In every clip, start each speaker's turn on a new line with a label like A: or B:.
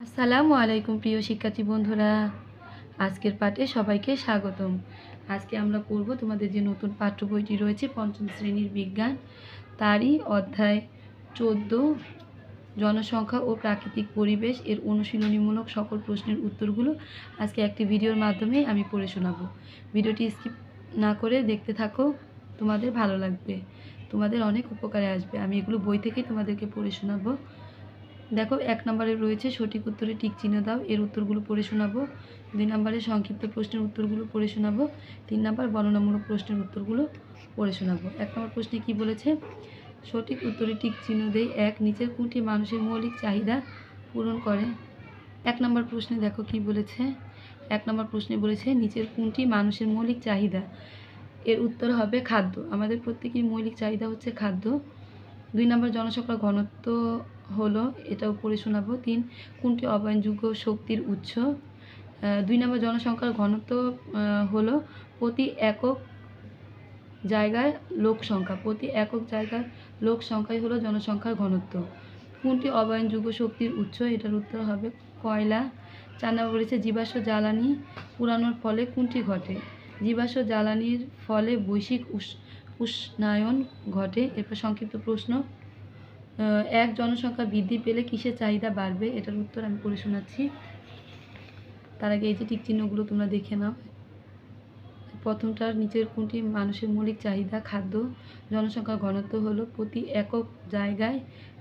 A: আসসালামু আলাইকুম প্রিয় শিক্ষার্থী বন্ধুরা, আজকের পাঠে সবাইকে স্বাগতম। আজকে আমরা পড়ব তোমাদের যে নতুন পাঠ্য বইটি রয়েছে পঞ্চম শ্রেণীর বিজ্ঞান, তারই অধ্যায় 14 জনসংখ্যা ও প্রাকৃতিক পরিবেশ এর অনুশীলনীমূলক সকল প্রশ্নের উত্তরগুলো আজকে একটি ভিডিওর মাধ্যমে আমি পড়ে শোনাবো। ভিডিওটি স্কিপ না করে দেখতে থাকো, তোমাদের ভালো লাগবে, তোমাদের অনেক উপকারে আসবে। আমি এগুলো বই থেকেই তোমাদেরকে পড়ে শোনাবো। দেখো, 1 নম্বরে রয়েছে সঠিক উত্তরে টিক চিহ্ন দাও, এর উত্তরগুলো পড়ে শোনাবো। 2 নম্বরে সংক্ষিপ্ত প্রশ্নের উত্তরগুলো পড়ে শোনাবো। 3 নম্বর বর্ণনামূলক প্রশ্নের উত্তরগুলো পড়ে শোনাবো। 1 নম্বর প্রশ্নে কি বলেছে? সঠিক উত্তরে টিক চিহ্ন দেই। 1 নিচের কোনটি মানুষের মৌলিক চাহিদা পূরণ করে? 1 নম্বর প্রশ্নে দেখো কি বলেছে। 1 নম্বর প্রশ্নে বলেছে নিচের কোনটি মানুষের মৌলিক চাহিদা? এর উত্তর হবে খাদ্য। আমাদের প্রত্যেকের মৌলিক চাহিদা হচ্ছে খাদ্য। 2 নম্বর জনসংখ্যার ঘনত্ব হলো, এটাও পড়ে শোনাবো। 3 কোনটি অবয়নযোগ্য শক্তির উৎস? 2 নম্বর জনসংখ্যার ঘনত্ব হলো প্রতি একক জায়গায় লোক সংখ্যা। প্রতি একক জায়গার লোক সংখ্যাই হলো জনসংখ্যার ঘনত্ব। কোনটি অবয়নযোগ্য শক্তির উৎস? এটার উত্তর হবে কয়লা। 4 নম্বর বলেছে জীবাশ্ম জ্বালানি পুরানোর ফলে কোনটি ঘটে? জীবাশ্ম জ্বালানির ফলে বৈশ্বিক উষ্ণায়ন ঘটে। এরপর সংক্ষিপ্ত প্রশ্ন, 1 জনসংখ্যা বৃদ্ধি পেলে কিসের চাহিদা বাড়বে? এটার উত্তর আমি পড়ে শোনাচ্ছি। তার আগে এই যে টিক চিহ্নগুলো তোমরা দেখে নাও। প্রথমটার নিচের কোনটি মানুষের মৌলিক চাহিদা? খাদ্য। জনসংখ্যার ঘনত্ব হলো প্রতি একক জায়গায়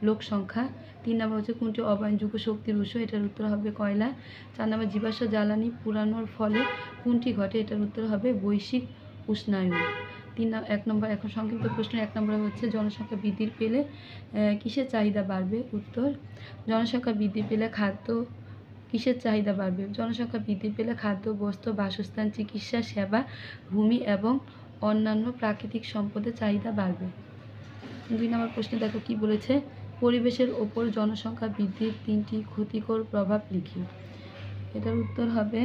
A: লোক সংখ্যা। 3 নম্বর হচ্ছে কোনটি অবয়নযোগ্য শক্তির উৎস? এটার উত্তর হবে কয়লা। 4 নম্বর জীবাশ্ম জ্বালানি পুরানোর ফলে কোনটি ঘটে? এটার উত্তর হবে বৈশ্বিক উষ্ণায়ন। 1 নম্বর এখন সংক্ষিপ্ত প্রশ্ন। 1 নম্বরে হচ্ছে জনসংখ্যা বৃদ্ধি পেলে কিসের চাহিদা বাড়বে? উত্তর, জনসংখ্যা বৃদ্ধি পেলে খাদ্য কিসের চাহিদা বাড়বে? জনসংখ্যা বৃদ্ধি পেলে খাদ্য, বস্ত্র, বাসস্থান, চিকিৎসা সেবা, ভূমি এবং অন্যান্য প্রাকৃতিক সম্পদের চাহিদা বাড়বে। 2 নম্বর প্রশ্নে দেখো কি বলেছে। পরিবেশের ওপর জনসংখ্যা বৃদ্ধির 3টি ক্ষতিকর প্রভাব লিখি। এটার উত্তর হবে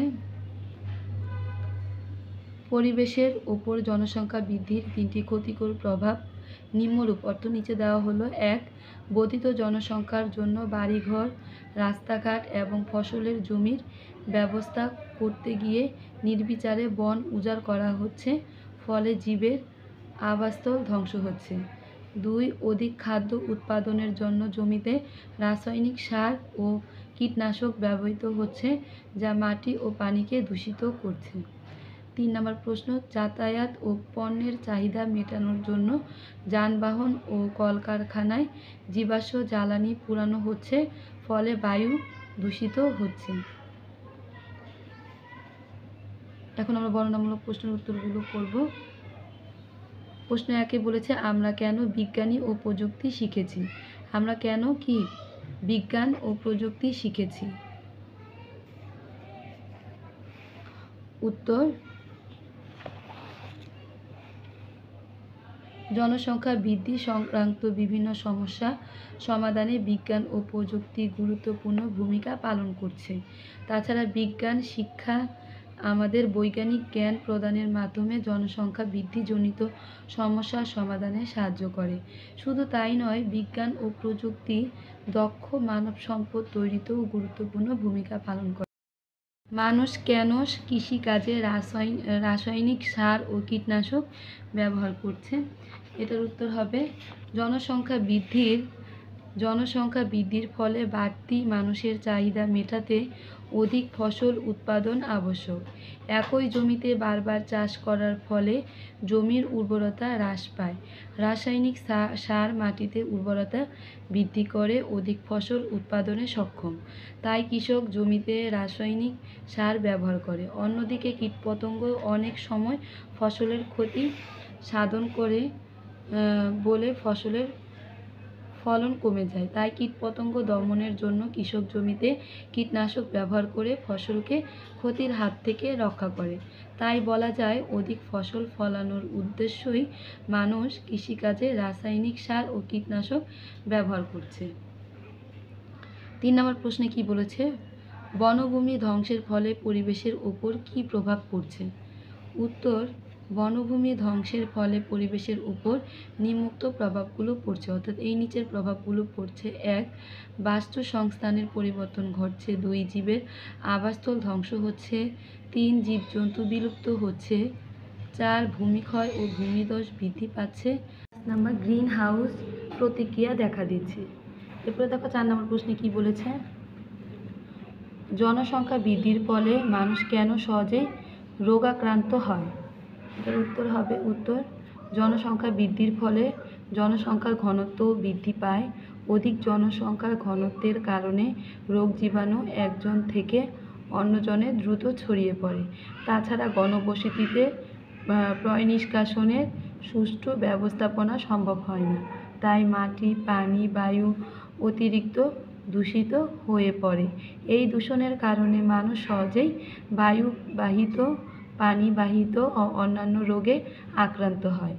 A: পরিবেশের ওপর জনসংখ্যা বৃদ্ধির 3টি ক্ষতিকর প্রভাব নিম্নরূপ। অর্থ নিচে দেওয়া হলো। 1 বর্ধিত জনসংখ্যার জন্য বাড়িঘর, রাস্তাঘাট এবং ফসলের জমির ব্যবস্থা করতে গিয়ে নির্বিচারে বন উজাড় করা হচ্ছে, ফলে জীবের আবাসস্থল ধ্বংস হচ্ছে। 2 অধিক খাদ্য উৎপাদনের জন্য জমিতে রাসায়নিক সার ও কীটনাশক ব্যবহৃত হচ্ছে, যা মাটি ও পানিকে দূষিত করছে। 3 নম্বর প্রশ্ন, যাতায়াত ও পণ্যের চাহিদা মেটানোর জন্য যানবাহন ও কলকারখানায় জীবাশ্ম জ্বালানি পুরানো হচ্ছে, ফলে বায়ু দূষিত হচ্ছে। এখন আমরা বর্ণনামূলক প্রশ্নের উত্তরগুলো করব। প্রশ্ন 1-এ বলেছে আমরা কেন বিজ্ঞানী ও প্রযুক্তি শিখেছি? আমরা কেন কি বিজ্ঞান ও প্রযুক্তি শিখেছি? উত্তর, জনসংখ্যা বৃদ্ধি সংক্রান্ত বিভিন্ন সমস্যা সমাধানে বিজ্ঞান ও প্রযুক্তি গুরুত্বপূর্ণ ভূমিকা পালন করছে। তাছাড়া বিজ্ঞান শিক্ষা আমাদের বৈজ্ঞানিক জ্ঞান প্রদানের মাধ্যমে জনসংখ্যা বৃদ্ধিজনিত সমস্যার সমাধানে সাহায্য করে। শুধু তাই নয়, বিজ্ঞান ও প্রযুক্তি দক্ষ মানব সম্পদ তৈরিতেও গুরুত্বপূর্ণ ভূমিকা পালন করে। মানুষ কেন কৃষিকাজে রাসায়নিক সার ও কীটনাশক ব্যবহার করছে? এটার উত্তর হবে জনসংখ্যা বৃদ্ধির ফলে বাড়তি মানুষের চাহিদা মেটাতে অধিক ফসল উৎপাদন আবশ্যক। একই জমিতে বারবার চাষ করার ফলে জমির উর্বরতা হ্রাস পায়। রাসায়নিক সার মাটিতে উর্বরতা বৃদ্ধি করে অধিক ফসল উৎপাদনে সক্ষম। তাই কৃষক জমিতে রাসায়নিক সার ব্যবহার করে। অন্যদিকে কীটপতঙ্গ অনেক সময় ফসলের ক্ষতি সাধন করে বলে ফসলের ফলন কমে যায়। তাই কীটপতঙ্গ দমনের জন্য কৃষক জমিতে কীটনাশক ব্যবহার করে ফসলকে ক্ষতির হাত থেকে রক্ষা করে। তাই বলা যায় অধিক ফসল ফলানোর উদ্দেশ্যই মানুষ কৃষিকাজে রাসায়নিক সার ও কীটনাশক ব্যবহার করছে। 3 নম্বর প্রশ্নে কি বলেছে? বনভূমি ধ্বংসের ফলে পরিবেশের ওপর কী প্রভাব পড়ছে? উত্তর, বনভূমি ধ্বংসের ফলে পরিবেশের উপর নিম্নোক্ত প্রভাবগুলো পড়ছে, অর্থাৎ এই নিচের প্রভাবগুলো পড়ছে। 1. বাস্তুসংস্থানের পরিবর্তন ঘটছে। 2. জীবের আবাসস্থল ধ্বংস হচ্ছে। 3. জীবজন্তু বিলুপ্ত হচ্ছে। 4. ভূমিক্ষয় ও ভূমিধস বৃদ্ধি পাচ্ছে। 5 নম্বর গ্রিন হাউস প্রতিক্রিয়া দেখা দিচ্ছে। এরপরে দেখো 4 নম্বর প্রশ্নে কি বলেছে, জনসংখ্যা বৃদ্ধির ফলে মানুষ কেন সহজেই রোগাক্রান্ত হয়? এটার উত্তর হবে জনসংখ্যা বৃদ্ধির ফলে জনসংখ্যার ঘনত্ব বৃদ্ধি পায়। অধিক জনসংখ্যার ঘনত্বের কারণে রোগ জীবাণু একজন থেকে অন্যজনে দ্রুত ছড়িয়ে পড়ে। তাছাড়া ঘনবসতিতে পয়ঃনিষ্কাশনের সুষ্ঠু ব্যবস্থাপনা সম্ভব হয় না, তাই মাটি, পানি, বায়ু অতিরিক্ত দূষিত হয়ে পড়ে। এই দূষণের কারণে মানুষ সহজেই বায়ুবাহিত, পানিবাহিত ও অন্যান্য রোগে আক্রান্ত হয়।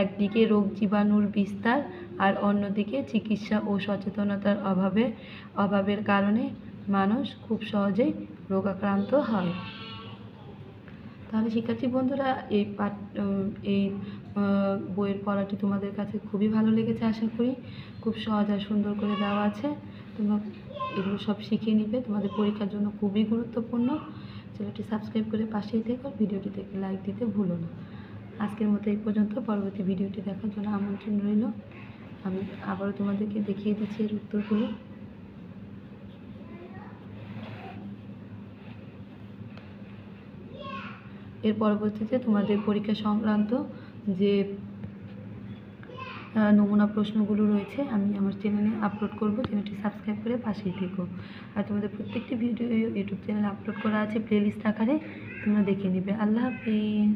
A: একদিকে রোগ জীবাণুর বিস্তার আর অন্যদিকে চিকিৎসা ও সচেতনতার অভাবের কারণে মানুষ খুব সহজেই রোগাক্রান্ত হয়। তাহলে শিক্ষার্থী বন্ধুরা, এই বইয়ের পড়াটি তোমাদের কাছে খুবই ভালো লেগেছে আশা করি। খুব সহজ আর সুন্দর করে দেওয়া আছে, তোমরা এগুলো সব শিখে নিবে, তোমাদের পরীক্ষার জন্য খুবই গুরুত্বপূর্ণ। চ্যানেলটি সাবস্ক্রাইব করে পাশেই থেকো, ভিডিওটি দেখে লাইক দিতে ভুলো না। আজকের মতো এই পর্যন্ত, পরবর্তী ভিডিওটি দেখার জন্য আমন্ত্রণ রইল। আমি আবারও তোমাদেরকে দেখিয়ে দিচ্ছি এর উত্তরগুলো। এর পরবর্তীতে তোমাদের পরীক্ষা সংক্রান্ত যে নমুনা প্রশ্নগুলো রয়েছে আমি আমার চ্যানেলে আপলোড করব, চ্যানেলটি সাবস্ক্রাইব করে পাশেই থেকো। আর তোমাদের প্রত্যেকটি ভিডিও ইউটিউব চ্যানেলে আপলোড করা আছে প্লেলিস্ট আকারে, তোমরা দেখে নিবে। আল্লাহ হাফিজ।